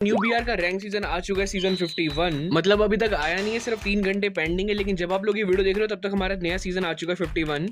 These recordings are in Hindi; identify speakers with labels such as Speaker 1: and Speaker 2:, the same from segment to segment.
Speaker 1: न्यू बीआर का रैंक सीजन आ चुका है, सीजन 51। मतलब अभी तक आया नहीं है, सिर्फ 3 घंटे पेंडिंग है, लेकिन जब आप लोग ये वीडियो देख रहे हो तब तक हमारा नया सीजन आ चुका है 51।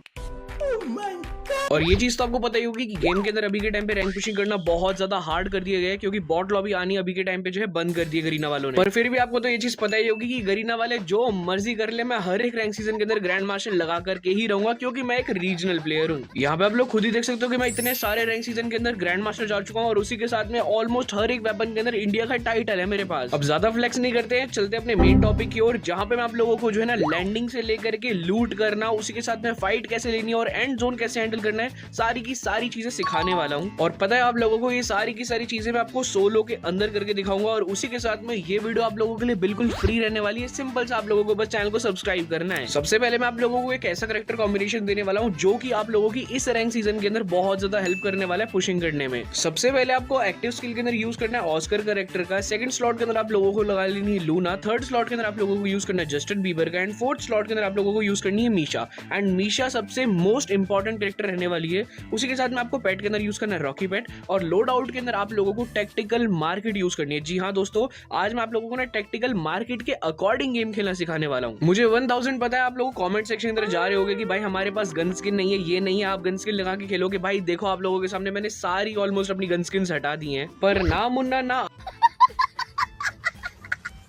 Speaker 1: और ये चीज तो आपको पता ही होगी कि गेम के अंदर अभी के टाइम पे रैंक पुशिंग करना बहुत ज्यादा हार्ड कर दिया गया है, क्योंकि बॉट लॉबी आनी अभी के टाइम पे जो है बंद कर दी गरीना वालों ने। पर फिर भी आपको तो ये चीज पता ही होगी कि गरीना वाले जो मर्जी कर ले, मैं हर एक रैंक सीजन के अंदर ग्रैंड मास्टर लगा करके ही रहूंगा, क्योंकि मैं एक रीजनल प्लेयर हूँ। यहाँ पे आप लोग खुद ही देख सकते हो कि मैं इतने सारे रैंक सीजन के अंदर ग्रैंड मास्टर जा चुका हूँ, और उसी के साथ में ऑलमोस्ट हर एक वेपन के अंदर इंडिया का टाइटल है मेरे पास। अब ज्यादा फ्लेक्स नहीं करते हैं, चलते अपने मेन टॉपिक की ओर, जहाँ पे मैं आप लोगों को जो है ना लैंडिंग से लेकर के लूट करना, उसी के साथ में फाइट कैसे लेनी है और एंड जोन कैसे हैंडल करना है, सारी की सारी चीजें सिखाने वाला हूँ। और पता है आप लोगों को, ये सारी की सारी चीजें मैं आपको सोलो के अंदर करके दिखाऊंगा, और उसी के साथ में ये वीडियो आप लोगों के लिए बिल्कुल फ्री रहने वाली है। सिंपल से आप लोगों को बस चैनल को सब्सक्राइब करना है। सबसे पहले मैं आप लोगों को एक ऐसा कैरेक्टर कॉम्बिनेशन देने वाला हूँ जो कि आप लोगों की इस रैंक सीजन के अंदर बहुत ज्यादा हेल्प करने वाला है पुशिंग करने में। सबसे पहले आपको एक्टिव स्किल के अंदर यूज करना है ऑस्कर कैरेक्टर का। सेकंड स्लॉट के अंदर आप लोगों को लगा लेनी है लूना। थर्ड स्लॉट के अंदर आप लोगों को यूज करना है जस्टिन बीबर का। एंड फोर्थ स्लॉट के अंदर आप लोगों को यूज करनी है मीशा। एंड मीशा सबसे मोस्ट इंपॉर्टेंट कैरेक्टर रहने वाली है। उसी के साथ में आपको पेट के अंदर यूज करना है रॉकी पेट, और लोड आउट के अंदर आप लोगों को टैक्टिकल मार्केट यूज करनी है। जी हाँ दोस्तों, आज मैं आप लोगों को ना टैक्टिकल मार्केट के अकॉर्डिंग गेम खेलना सिखाने वाला हूँ। मुझे 1000 पता है आप लोग कमेंट सेक्शन के अंदर जा रहे होंगे कि भाई हमारे पास गन स्किन नहीं है, ये नहीं है, आप गन स्किन लगा के खेलोगे। भाई देखो, आप लोगों के सामने मैंने सारी ऑलमोस्ट अपनी गन स्किन हटा दी हैं, पर ना मुन्ना ना,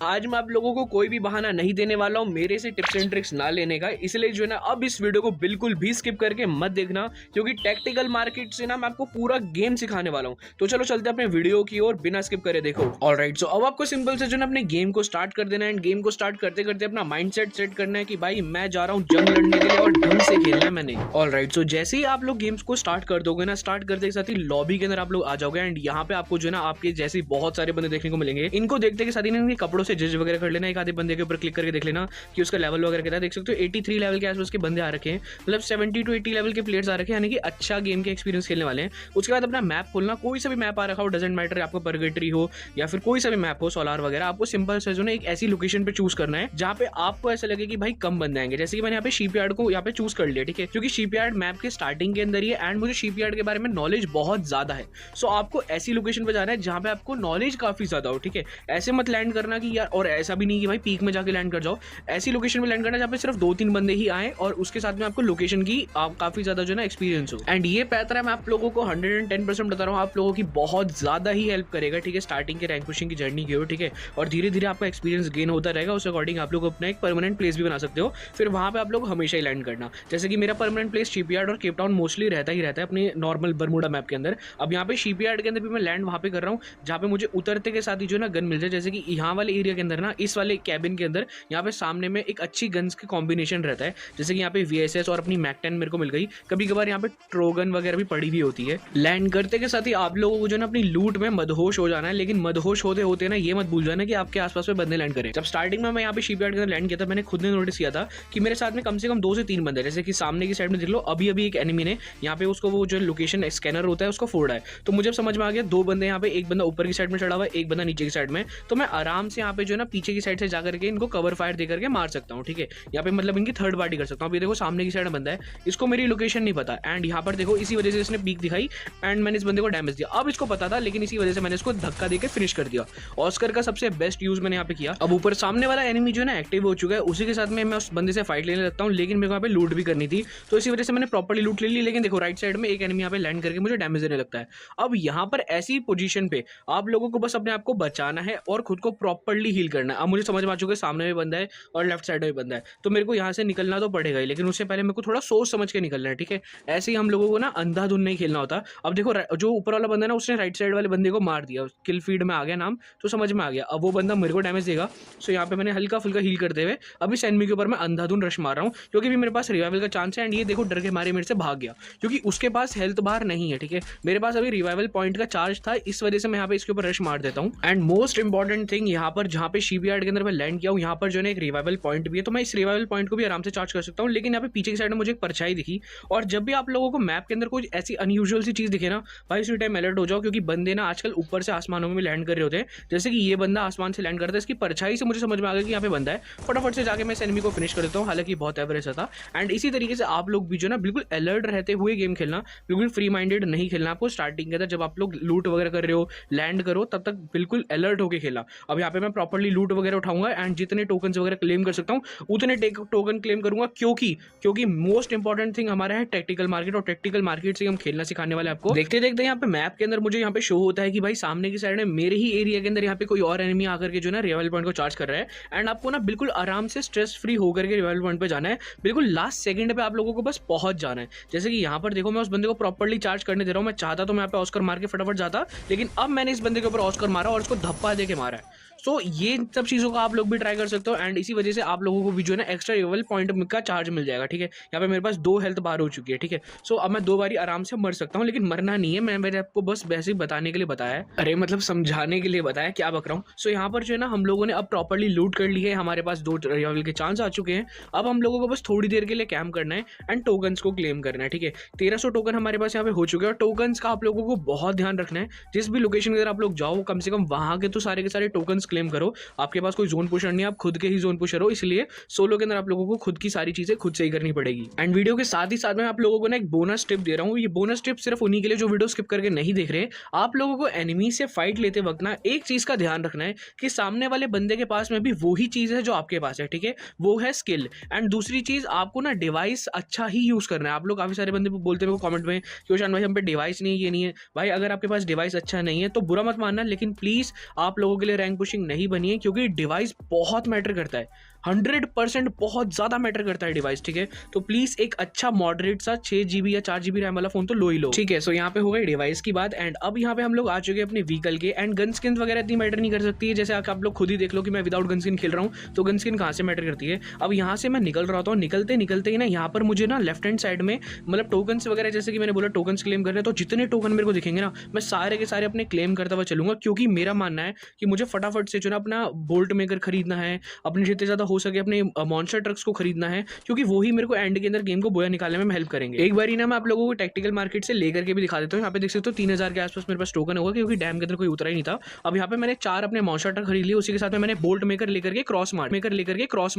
Speaker 1: आज मैं आप लोगों को कोई भी बहाना नहीं देने वाला हूँ मेरे से टिप्स एंड ट्रिक्स ना लेने का। इसलिए जो है ना, अब इस वीडियो को बिल्कुल भी स्किप करके मत देखना, क्योंकि टैक्टिकल मार्केट से ना मैं आपको पूरा गेम सिखाने वाला हूँ। तो चलो चलते हैं अपने वीडियो की ओर, बिना स्किप करे देखो। ऑलराइट, सो अब आपको सिंपल से जो है अपने गेम को स्टार्ट कर देना है। एंड गेम को स्टार्ट करते करते अपना माइंडसेट सेट करना है कि भाई मैं जा रहा हूँ जंग लड़ने के लिए, और ढंग से खेलना है मैंने। ऑलराइट, सो जैसे ही आप लोग गेम्स को स्टार्ट कर दोगे ना, स्टार्ट करते के साथ ही लॉबी के अंदर आप लोग आ जाओगे। एंड यहाँ पे आपको जो है ना आपके जैसे बहुत सारे बंदे देखने को मिलेंगे। इनको देखते के साथ ही इनके कपड़ों से जज वगैरह कर लेना। एक आधे बंदे के ऊपर क्लिक करके देख लेना कि उसका लेवल वगैरह कितना है। देख सकते हो 83 लेवल के आसपास के बंदे आ रखे हैं, मतलब 70 to 80 लेवल के प्लेयर्स आ रखे हैं, यानी कि अच्छा गेम के एक्सपीरियंस खेलने वाले हैं। उसके बाद अपना मैप खोलना, कोई सा भी मैप आ रखा हो, डजंट मैटर, आपको परगेटरी हो या फिर कोई सा भी मैप हो, सोलार वगैरह, आपको सिंपल से जो है एक ऐसी लोकेशन पे चूज करना है जहां पे आपको ऐसा लगे कि भाई कम बंदे आएंगे। जैसे कि मैंने यहाँ पे शिपयार्ड को यहाँ पे चूज कर लिया, ठीक है, क्योंकि शिपयार्ड मैप के स्टार्टिंग के अंदर ही है। एंड मुझे शिपयार्ड के बारे में नॉलेज बहुत ज्यादा है। सो आपको ऐसी लोकेशन पे जाना है जहां पे आपको नॉलेज काफी ज्यादा हो, ठीक है। ऐसे मत लैंड करना कि यार, और ऐसा भी नहीं कि भाई पीक में जाके लैंड कर जाओ। ऐसी लोकेशन में लैंड करना जहाँ पे सिर्फ 2-3 बंदे ही आए, और उसके साथ में आपको लोकेशन की काफी ज्यादा जो है ना एक्सपीरियंस हो। एंड ये पैतरा मैं आप लोगों को 110% बता रहा हूँ, आप लोगों की बहुत ज्यादा ही हेल्प करेगा, ठीक है, स्टार्टिंग के रैंक पुशिंग की जर्नी की हो, ठीक है। और धीरे धीरे आपका एक्सपीरियंस गेन होता रहेगा। उस अकॉर्डिंग आप लोग अपना एक परमानेंट प्लेस भी बना सकते हो, फिर वहां पे आप लोग हमेशा ही लैंड करना। जैसे कि मेरा परमानेंट प्लेस शिपयार्ड और केप टाउन मोस्टली रहता ही रहता है अपने नॉर्मल बरमूडा मैप के अंदर। अब यहाँ पे शिपयार्ड के अंदर भी मैं लैंड वहां पे कर रहा हूँ जहाँ पे मुझे उतरते के साथ ही जो ना गन मिल जाए। जैसे कि यहाँ वाले एरिया के अंदर ना, इस वाले कैबिन के अंदर यहाँ पे सामने में एक अच्छी गन्स की कॉम्बिनेशन रहता है। जैसे कि यहाँ पे VSS और अपनी मैक 10 मेरे को मिल गई। कभी कभार यहाँ पे ट्रोगन वगैरह भी पड़ी हुई होती है। लैंड करते के साथ ही आप लोगों को जो ना अपनी लूट में मदहोश हो जाना है, लेकिन मदहोश होते होते ना ये मत भूल जाना कि आपके आसपास में बंदे लैंड करें। जब स्टार्टिंग में मैं यहाँ पे शिपयार्ड के अंदर लैंड किया था, मैंने खुद ने नोटिस किया था कि मेरे साथ में कम से कम 2 से 3 बंदे। जैसे कि सामने की साइड में देख लो, अभी अभी एक एनिमी ने यहाँ पे उसको वो जो लोकेशन स्कैनर होता है उसको फोड़ा है। तो मुझे समझ में आ गया 2 बंदे यहाँ पे, एक बंदा ऊपर की साइड में चढ़ा हुआ है, एक बंदा नीचे की साइड में। तो मैं आराम से यहाँ पे जो है ना पीछे की साइड से जाकर के इनको कवर फायर दे करके मार सकता हूँ, ठीक है। यहाँ पे मतलब इनकी थर्ड पार्टी कर सकता हूँ। अभी देखो सामने की साइड में बंदा है, इसको मेरी लोकेशन नहीं पता। एंड यहाँ पर देखो इसी वजह से इसने पीक दिखाई एंड मैंने इस बंदे को डैमेज दिया। अब इसको पता था, लेकिन इसी वजह से मैंने इसको धक्का देकर फिनिश कर दिया। ऑस्कर का सबसे बेस्ट यूज मैंने यहाँ पे किया। अब ऊपर सामने वाला एनिमी जो है ना एक्टिव हो चुका है, उसी के साथ में मैं उस बंदे से फाइट लेने लगता हूँ, लेकिन मेरे को यहाँ पे लूट भी करनी थी, तो इसी वजह से मैंने प्रॉपर्ली लूट ले ली। लेकिन देखो राइट साइड में एक एनिमी यहाँ पे लैंड करके मुझे डैमेज देने लगता है। अब यहाँ पर ऐसी पोजीशन पे आप लोगों को बस अपने आप को बचाना है और खुद को प्रॉपर्ली हील करना है। अब मुझे समझ में आ चुका है सामने में बंदा है और लेफ्ट साइड में बंदा है, तो मेरे को यहाँ से निकलना तो पड़ेगा ही, लेकिन उससे पहले मेरे को थोड़ा सोच समझ के निकलना है, ठीक है। ऐसे ही हम लोगों को ना अंधाधुन नहीं खेलना होता। अब देखो जो ऊपर वाला बंदा है ना, उसने राइट साइड वाले बंदे को मार दिया, किल फीड में आ गया नाम, तो समझ में आ गया। अब वो बंदा मेरे को डैमेज देगा, सो यहाँ पे मैंने हल्का फुल्का हील करते हुए अब इस एनिमी के ऊपर मैं अंधाधुन रश मार रहा हूँ, क्योंकि भी मेरे पास रिवाइवल का चांस है। एंड ये देखो डर के मारे मेरे से भाग गया, क्योंकि उसके पास हेल्थ बार नहीं है, ठीक है। मेरे पास अभी रिवाइवल पॉइंट का चार्ज था, इस वजह से मैं यहाँ पे इसके ऊपर रश मार देता हूँ। एंड मोस्ट इंपॉर्टेंट थिंग यहाँ पर जहाँ पे शिपयार्ड के अंदर मैं लैंड किया हूँ, यहाँ पर जो है ना एक रिवाइवल पॉइंट भी है, तो मैं इस रिवाइवल पॉइंट को भी आराम से चार्ज कर सकता हूँ। लेकिन यहाँ पे पीछे की साइड में मुझे एक परछाई दिखी, और जब भी आप लोगों को मैप के अंदर कोई ऐसी अनयूजुअल सी चीज़ दिखे ना भाई, उसी टाइम अलर्ट हो जाओ, क्योंकि बंदे ना आजकल ऊपर से आसमानों में लैंड कर रहे होते हैं। जैसे कि ये बंदा आसमान से लैंड करता है, इसकी परछाई से मुझे समझ में आ गया कि यहाँ पे बंदा है। फटाफट से जाके मैं इस एनिमी को फिनिश कर देता हूँ, हालांकि बहुत एवरेज था। एंड इसी तरीके से आप लोग भी जो ना बिल्कुल अलर्ट रहते हुए गेम खेलना, बिल्कुल फ्री माइंडेड नहीं खेलना। आपको स्टार्टिंग के अंदर जब आप लोग लूट वगैरह कर रहे हो, लैंड करो, तब तक बिल्कुल अलर्ट होकर खेला। अब यहाँ पे मैं प्रॉपर्ली लूट वगैरह उठाऊंगा एंड जितने टोकन वगैरह क्लेम कर सकता हूँ उतने टोकन क्लेम करूंगा, क्योंकि मोस्ट इंपॉर्टेंट थिंग हमारा है टैक्टिकल मार्केट, और टैक्टिकल मार्केट से हम खेलना सिखाने वाले आपको। देखते देखते यहाँ पे मैप के अंदर मुझे यहाँ पे शो होता है कि भाई सामने की साइड में मेरे ही एरिया के अंदर यहाँ पे कोई और एनिमी आकर के जो ना रिवाइवल पॉइंट को चार्ज कर रहा है। एंड आपको ना बिल्कुल आराम से स्ट्रेस फ्री होकर के रिवाइवल पॉइंट पे जाना है। बिल्कुल लास्ट सेकंड पे आप लोगों को बस पहुंच जाना है। जैसे कि यहाँ पर देखो, मैं उस बंदे को प्रॉपर्ली चार्ज करने दे रहा हूँ। मैं चाहता तो मैं यहाँ पे ऑस्कर मार के फटाफट जाता, लेकिन अब मैंने इस बंदे के ऊपर ऑस्कर मारा और उसको धप्पा दे के मारा है। सो ये सब चीज़ों का आप लोग भी ट्राई कर सकते हो, एंड इसी वजह से आप लोगों को भी जो है ना एक्स्ट्रा रिवाइवल पॉइंट का चार्ज मिल जाएगा। ठीक है, यहाँ पे मेरे पास 2 हेल्थ बार हो चुकी है। ठीक है, सो अब मैं 2 बारी आराम से मर सकता हूँ, लेकिन मरना नहीं है। मैंने आपको बस वैसे ही बताने के लिए बताया है, अरे मतलब समझाने के लिए बताया, क्या बक रहा हूँ। सो यहाँ पर जो है ना हम लोगों ने अब प्रॉपर्ली लूट कर ली है, हमारे पास 2 रिवाइवल के चांस आ चुके हैं। अब हम लोगों को बस थोड़ी देर के लिए कैम्प करना है एंड टोकन्स को क्लेम करना है। ठीक है, 1300 टोकन हमारे पास यहाँ पे हो चुके हैं, और टोकन्स का आप लोगों को बहुत ध्यान रखना है। जिस भी लोकेशन के अंदर आप लोग जाओ, कम से कम वहाँ के तो सारे के सारे टोकन्स क्लेम करो। आपके पास कोई जोन पुशर नहीं है, आप खुद के ही जोन पुशर हो, इसलिए सोलो के अंदर आप लोगों को खुद की सारी चीजें खुद से ही करनी पड़ेगी। एंड वीडियो के साथ ही साथ में आप लोगों को ना एक बोनस टिप दे रहा हूँ। ये बोनस टिप सिर्फ उन्हीं के लिए जो वीडियो स्किप करके नहीं देख रहे। आप लोगों को एनिमी से फाइट लेते वक्त ना एक चीज का ध्यान रखना है कि सामने वाले बंदे के पास में भी वही चीज है जो आपके पास है। ठीक है, वो है स्किल। एंड दूसरी चीज, आपको ना डिवाइस अच्छा ही यूज करना है। आप लोग काफी सारे बंदे बोलते हैं कमेंट में कि ओशान भाई हम पे डिवाइस नहीं है, ये नहीं है। भाई अगर आपके पास डिवाइस अच्छा नहीं है तो बुरा मत मानना, लेकिन प्लीज आप लोगों के लिए रैंक पुशिंग नहीं बनी है, क्योंकि डिवाइस बहुत मैटर करता है। 100% बहुत ज़्यादा मैटर करता है डिवाइस। ठीक है, तो प्लीज़ एक अच्छा मॉडरेट सा 6 GB या 4 GB रैम वाला फोन तो लो ही लो। ठीक है, सो यहाँ पे हो गई डिवाइस की बात। एंड अब यहाँ पे हम लोग आ चुके हैं अपने व्हीकल के। एंड गन स्किन वगैरह इतनी मैटर नहीं कर सकती है। जैसे आप लोग खुद ही देख लो कि मैं विदाउट गन स्किन खेल रहा हूँ, तो गन स्किन कहाँ से मैटर करती है। अब यहाँ से मैं निकल रहा था, निकलते निकलते ही ना यहाँ पर मुझे ना लेफ्ट हैंड साइड में मतलब टोकन्स वगैरह, जैसे कि मैंने बोला टोकन्स क्लेम करने, तो जितने टोकन मेरे को दिखेंगे ना मैं सारे के सारे अपने क्लेम करता हुआ चलूंगा, क्योंकि मेरा मानना है कि मुझे फटाफट से जो ना अपना बोल्ट मेकर खरीदना है, अपने जितने ज़्यादा हो सके अपने मॉन्स्टर ट्रक्स को खरीदना है, क्योंकि वो ही मेरे को एंड के अंदर गेम को बोया निकालने में हेल्प करेंगे। एक बार ही ना मैं आप लोगों को टैक्टिकल मार्केट से लेकर के भी दिखा देता हूँ। यहाँ पे देख सकते हो 3000 के आसपास मेरे पास टोकन होगा, क्योंकि डैम के अंदर कोई उतरा ही नहीं था। अब यहाँ पे मैंने 4 अपने मॉन्स्टर ट्रक खरीद लिए, उसी के साथ में मैंने बोल्ट मेकर लेकर के क्रॉस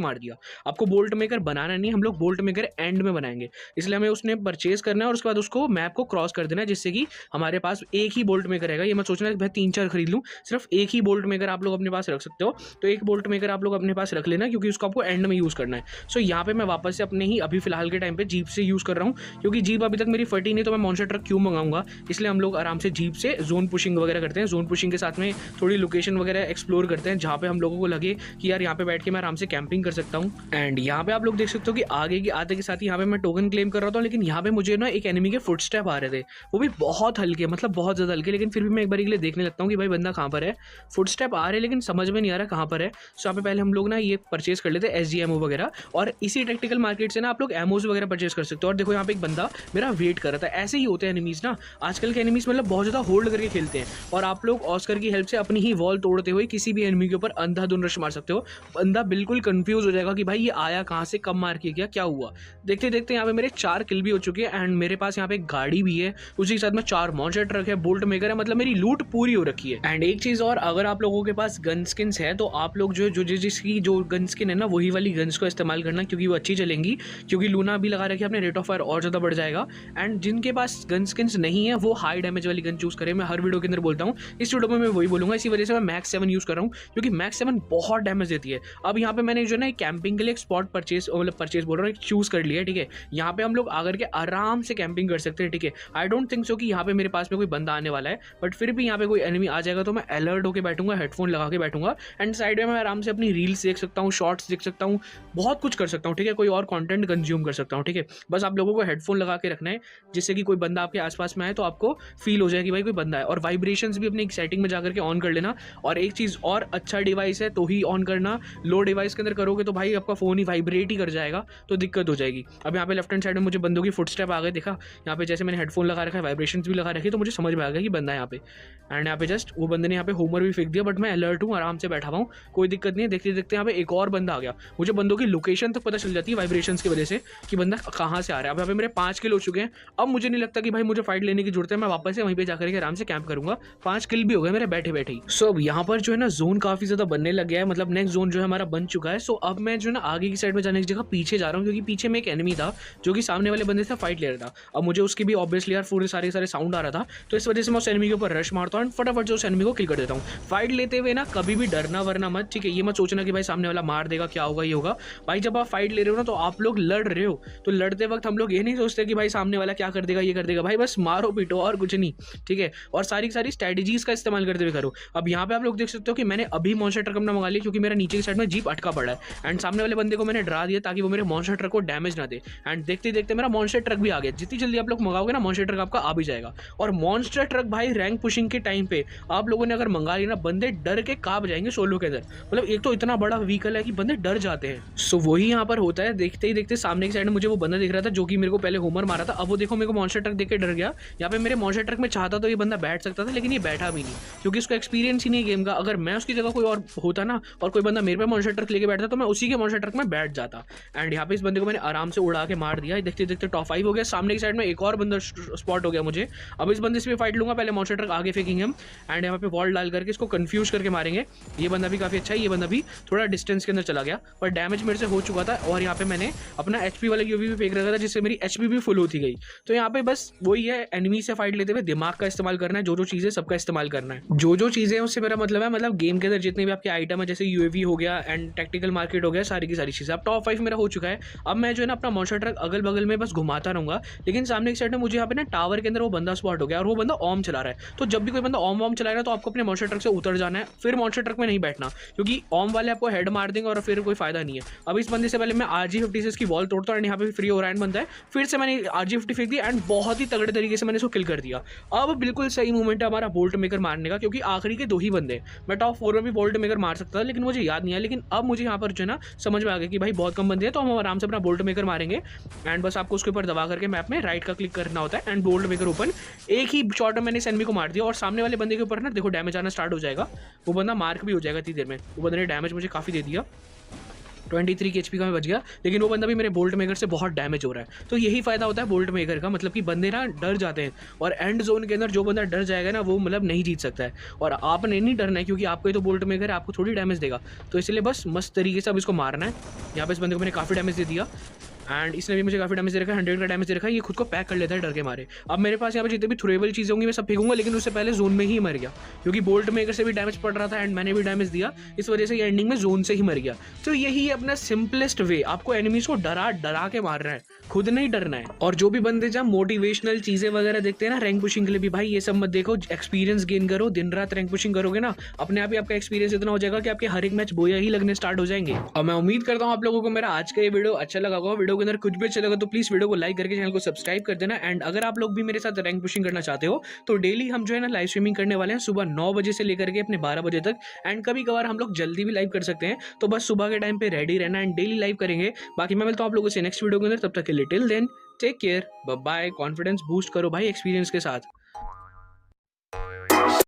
Speaker 1: मार दिया। आपको बोल्ट मेकर बनाना नहीं, हम लोग बोल्ट मेकर एंड में बनाएंगे, इसलिए हमें उसने परचेज करना है और उसके बाद उसको मैप को क्रॉस कर देना है, जिससे कि हमारे पास एक ही बोल्ट मेकर रहेगा। ये मैं सोचना है भाई 3-4 खरीद लूँ, सिर्फ एक ही बोल्ट मेकर आप लोग अपने पास रख सकते हो। तो एक बोल्ट मेकर आप लोग अपने पास रख लेना, क्योंकि उसको आपको एंड में यूज करना है। सो यहाँ पे मैं वापस से अपने ही अभी फिलहाल के टाइम पे जीप से यूज कर रहा हूँ, क्योंकि जीप अभी तक मेरी फटी नहीं, तो मैं मॉन्स्टर ट्रक क्यों मंगाऊंगा। इसलिए हम लोग आराम से जीप से जोन पुशिंग वगैरह करते हैं। जोन पुशिंग के साथ में थोड़ी लोकेशन वगैरह एक्सप्लोर करते हैं, जहाँ पे हम लोगों को लगे कि यार यहाँ पे बैठ के मैं आराम से कैंपिंग कर सकता हूँ। एंड यहाँ पे आप लोग देख सकते हो कि आगे की आते के साथ ही यहाँ पे मैं टोकन क्लेम कर रहा था, लेकिन यहाँ पे मुझे ना एक एनिमी के फुटस्टेप आ रहे थे, वो भी बहुत हल्के, मतलब बहुत ज़्यादा हल्के, लेकिन फिर भी मैं एक बार के लिए देखने लगता हूँ कि भाई बंदा कहाँ पर है। फुटस्टेप आ रहे लेकिन समझ में नहीं आ रहा कहाँ पर है। सो यहाँ पे पहले हम लोग ना ये परचेज कर लेते हैं SG एमओ वगैरह, और इसी टैक्टिकल मार्केट से ना आप लोग एमओज वगैरह परचेज कर सकते हो। और देखो यहाँ पे एक बंदा मेरा वेट कर रहा था। ऐसे ही होते हैं एनिमीज ना, आजकल के एनिमीज मतलब बहुत ज़्यादा होल्ड करके खेलते हैं, और आप लोग ऑस्कर की हेल्प से अपनी ही वॉल तोड़ते हुए किसी भी एनिमी के ऊपर अंधाधुंध रश मार सकते हो। बंदा बिल्कुल कंफ्यूज हो जाएगा कि भाई ये आया कहाँ से, कब मार के गया, क्या हुआ। देखते देखते यहाँ पे मेरे 4 किल भी हो चुके हैं, एंड मेरे पास यहाँ पे एक गाड़ी भी है, उसी के साथ में 4 मॉन्स्टर ट्रक है, बोल्ट मेकर है, मतलब मेरी लूट पूरी हो रखी है। एंड एक चीज़ और, अगर आप लोगों के पास गन स्किन्स है तो आप लोग जो जिसकी जो गन स्किन है ना वही वाली गन्स को इस्तेमाल करना, क्योंकि वो अच्छी चलेंगी, क्योंकि लूना भी लगा रखी है, अपने रेट ऑफ फायर और ज़्यादा बढ़ जाएगा। एंड जिनके पास गन स्किन्स नहीं है वो हाई डैमेज वाली गन चूज करें। मैं हर वीडियो के अंदर बोलता हूँ, इस वीडियो में मैं वही बोलूँगा, इसी वजह से मैं मैक्स 7 यूज़ कर रहा हूँ, क्योंकि मैक्स 7 बहुत डैमेज देती है। अब यहाँ पे मैंने जो है कैंपिंग के लिए एक स्पॉट परचेज बोल रहा हूँ, चूज कर लिया। ठीक है, यहाँ पे हम लोग आकर के आराम से कैंपिंग कर सकते हैं। ठीक है, आई डोंट थिंक सो कि यहाँ पे मेरे पास में कोई बंदा आने वाला है, बट फिर भी यहाँ पे कोई एनिमी आ जाएगा तो मैं अलर्ट होकर बैठूंगा, हेडफोन लगा के बैठूंगा, एंड साइड में मैं आराम से अपनी रील्स देख सकता हूँ, शॉर्ट शॉर्ट्स देख सकता हूँ, बहुत कुछ कर सकता हूँ, ठीक है, कोई और कंटेंट कंज्यूम कर सकता हूँ, ठीक है। बस आप लोगों को हेडफोन लगा के रखना है, जिससे कि कोई बंदा आपके आसपास में आए तो आपको फील हो जाए कि भाई कोई बंदा है। और वाइब्रेशंस भी अपनी सेटिंग में जाकर के ऑन कर लेना। और एक चीज़ और, अच्छा डिवाइस है तो ही ऑन करना, लो डिवाइस के अंदर करोगे तो भाई आपका फ़ोन ही वाइब्रेट ही कर जाएगा, तो दिक्कत हो जाएगी। अब यहाँ पे लेफ्ट हैंड साइड में मुझे बंदों की फुटस्टेप आ गए, देखा यहाँ पे, जैसे मैंने हेडफोन लगा रखा है, वाइब्रेशंस भी लगा रखी, तो मुझे समझ में आ गया कि बंदा है यहाँ पे। एंड यहाँ पे जस्ट वो बंदे ने यहाँ पे होमर भी फेंक दिया, बट मैं अलर्ट हूँ, आराम से बैठा हुआ हूँ, कोई दिक्कत नहीं है। देखते देखते यहाँ पे एक और बंदा आ गया, मुझे बंदों की लोकेशन तक पता चल जाती है वाइब्रेशंस की वजह से कि बंदा कहाँ से आ रहा है। अब यहाँ पे मेरे 5 किल हो चुके हैं। अब मुझे नहीं लगता कि भाई मुझे फाइट लेने की जरूरत है, मैं वापस से वहीं पे जाकर के आराम से कैंप करूंगा। 5 किल भी हो गए मेरे बैठे बैठे ही। सो अब यहाँ पर जो है ना जोन काफी ज्यादा बनने लग गया है, मतलब नेक्स्ट जोन जो है हमारा बन चुका है। सो अब मैं जो है ना आगे की साइड में जाने की जगह पीछे जा रहा हूँ, क्योंकि पीछे में एक एनिमी था जो कि सामने वाले बंदे से फाइट ले रहा था। अब मुझे उसकी भी ऑब्वियसली यार पूरे सारे साउंड आ रहा था, तो इस वजह से मैं उस एनिमी के ऊपर रश मारता हूँ, फटाफट जो उस एनिमी को किल कर देता हूँ। फाइट लेते हुए ना कभी भी डरना वरना मत, ठीक है। ये मत सोचना कि भाई सामने वाला मार देगा, क्या होगा ये होगा। भाई जब आप फाइट ले रहे हो ना, तो आप लोग लड़ रहे हो, तो लड़ते वक्त हम लोग ये नहीं सोचते कि भाई सामने वाला क्या कर देगा, ये कर देगा। भाई बस मारो पीटो और कुछ नहीं, ठीक है। और सारी स्ट्रेटजीज का इस्तेमाल करते हुए करो। अब यहाँ पे आप लोग देख सकते हो कि मैंने अभी मॉन्स्टर ट्रक अपना मंगा लिया, क्योंकि मेरा नीचे की साइड में जीप अटका पड़ा है। एंड सामने वाले बंदे को मैंने डरा दिया ताकि वो मेरे मॉन्स्टर ट्रक को डैमेज ना दे। एंड देखते देखते मेरा मॉन्स्टर ट्रक भी आ गया। जितनी जल्दी आप लोग मंगाओगे ना, मॉन्स्टर ट्रक आपका आ भी जाएगा। और मॉन्स्टर ट्रक भाई रैंक पुशिंग के टाइम पे आप लोगों ने अगर मंगा लिया ना, बंदे डर के कांप जाएंगे सोलो के अंदर। मतलब एक तो इतना बड़ा व्हीकल है कि बंदे डर जाते हैं। सो वही यहाँ पर होता है। देखते ही देखते सामने की साइड में मुझे वो बंदा दिख रहा था जो कि मेरे को पहले होमर मारा था। अब वो देखो मेरे को मॉन्स्टर ट्रक देख के डर गया। यहाँ पे मेरे मॉन्स्टर ट्रक में चाहता तो ये बंदा बैठ सकता था, लेकिन ये बैठा भी नहीं, क्योंकि उसका एक्सपीरियंस ही नहीं गेम का। अगर मैं उसकी जगह कोई और होता ना, और कोई बंदा मेरे पे मॉन्स्टर ट्रक लेके बैठता, तो मैं उसी के मॉन्स्टर ट्रक में बैठ जाता। एंड यहाँ पे इस बंदे को मैंने आराम से उड़ा के मार दिया। देखते देखते टॉप 5 हो गया। सामने की साइड में एक और बंदा स्पॉट हो गया मुझे। अब इस बंदे से भी फाइट लूंगा, पहले मॉन्स्टर ट्रक आगे फेंकेंगे हम, एंड यहाँ पे वॉल डाल करके इसको कंफ्यूज करके मारेंगे। ये बंदा भी काफी अच्छा है, ये बंदा भी थोड़ा डिस्टेंस के अंदर चला गया, पर डैमेज मेरे से हो चुका था। और यहाँ पे मैंने अपना एचपी वाला यूवी भी फेंक रखा था, जिससे मेरी एचपी भी फुल होती गई। तो यहाँ पे बस वही है, एनिमी से फाइट लेते हुए दिमाग का इस्तेमाल करना है। जो चीजें सबका इस्तेमाल करना है, जो चीजें उससे मेरा मतलब है, मतलब गेम के अंदर जितने भी आपके आइटम है, जैसे यूएवी हो गया एंड टैक्टिकल मार्केट हो गया, सारी की सारी चीजें। अब टॉप 5 मेरा हो चुका है। अब मैं जो है ना अपना मॉन्स्टर ट्रक अगल बगल में बस घुमाता रहूंगा। लेकिन सामने की साइड में मुझे यहाँ पे ना टावर के अंदर वो बंदा स्पॉट हो गया, और वो बंदा ओम चला रहा है। तो जब भी कोई बंदा ओम चला रहा है, तो आपको अपने मॉन्स्टर ट्रक से उतर जाना है, फिर मॉन्स्टर ट्रक में नहीं बैठना, क्योंकि ओम वाले आपको हेड मार देंगे और फिर कोई फायदा नहीं है। अब इस बंदे से पहले मैं RG50 से इसकी वॉल तोड़ता हूँ, एंड यहाँ पे फ्री ओरायन बनता है। फिर से मैंने RG50 फेंक दिया, एंड बहुत ही तगड़े तरीके से मैंने इसको किल कर दिया। अब बिल्कुल सही मूवमेंट है हमारा बोल्ट मेकर मारने का, क्योंकि आखिरी के 2 ही बंदे। मैं टॉप 4 में भी बोल्ट मेकर मार सकता था, लेकिन मुझे याद नहीं है। लेकिन अब मुझे यहाँ पर जो है ना समझ में आ गया कि भाई बहुत कम बंदे हैं, तो हम आराम से अपना बोल्ट मेकर मारेंगे। एंड बस आपको उसके ऊपर दबा करके मैप में राइट का क्लिक करना होता है, एंड बोल्ट मेकर ओपन। एक ही शॉट में मैंने इस एनिमी को मार दिया, और सामने वाले बंदे के ऊपर ना देखो डैमेज आना स्टार्ट हो जाएगा। वो बंदा मार्क भी हो जाएगा इतनी देर में। वो बंदे ने डैमेज मुझे काफ़ी दे दिया, 23 की HP का मैं बच गया, लेकिन वो बंदा भी मेरे बोल्ट मेकर से बहुत डैमेज हो रहा है। तो यही फायदा होता है बोल्ट मेकर का, मतलब कि बंदे ना डर जाते हैं, और एंड जोन के अंदर जो बंदा डर जाएगा ना, वो मतलब नहीं जीत सकता है। और आपने नहीं डरना है, क्योंकि आपको तो बोल्ट मेकर है, आपको थोड़ी डैमेज देगा। तो इसलिए बस मस्त तरीके से अब इसको मारना है। यहाँ पे इस बंदे को मैंने काफ़ी डैमेज दे दिया, एंड इसने भी मुझे काफी डैमेज दे रखा है, 100 का डैमेज दे रखा है। ये खुद को पैक कर लेता है डर के मारे। अब मेरे पास यहाँ पे जितने भी थ्रोएबल चीजें होंगी मैं सब फेंकूंगा, लेकिन उससे पहले जोन में ही मर गया, क्योंकि बोल्ट मेकर से भी डैमेज पड़ रहा था एंड मैंने भी डैमेज दिया। इस वजह से ये एंडिंग में जोन से ही मर गया। तो यही है अपना सिंपलेस्ट वे, आपको एनिमीज को डरा के मारना है, खुद नहीं डरना है। और जो भी बंदे जब मोटिवेशनल चीजें वगैरह देखते हैं ना रैंक पुशिंग के लिए भी, भाई ये सब मत देखो, एक्सपीरियंस गेन करो। दिन रात रैंक पुशिंग करोगे ना, अपने आप ही आपका एक्सपीरियंस इतना हो जाएगा कि आपके हर एक मैच बोया ही लगने स्टार्ट हो जाएंगे। और मैं उम्मीद करता हूँ आप लोगों को मेरा आज का ये वीडियो अच्छा लगा होगा। वीडियो के अंदर कुछ भी अच्छा लगा तो प्लीज वीडियो को लाइक करके चैनल को सब्सक्राइब कर देना। एंड अगर आप लोग भी मेरे साथ रैंक पुशिंग करना चाहते हो, तो डेली हम जो है ना लाइव स्ट्रीमिंग करने वाले हैं, सुबह 9 बजे से लेकर के अपने 12 बजे तक। एंड कभी कभार हम लोग जल्दी भी लाइव कर सकते हैं, तो बस सुबह के टाइम पे रेडी रहना, एंड डेली लाइव करेंगे। बाकी मैं मिलता हूँ आप लोगों से नेक्स्ट वीडियो के अंदर, तब तक के लिए till then take care, bye bye. Confidence boost करो भाई एक्सपीरियंस के साथ।